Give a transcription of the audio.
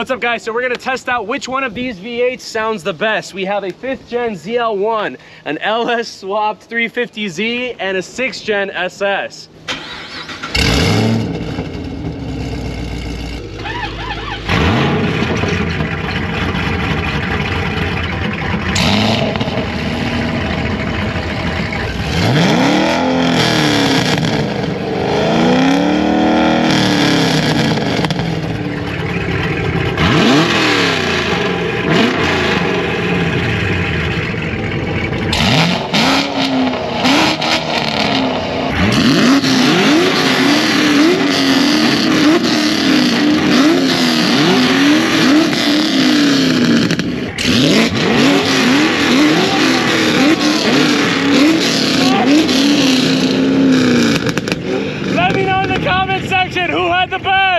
What's up, guys? So we're gonna test out which one of these V8s sounds the best. We have a 5th gen ZL1, an LS swapped 350Z, and a 6th gen SS. Let me know in the comment section who had the best.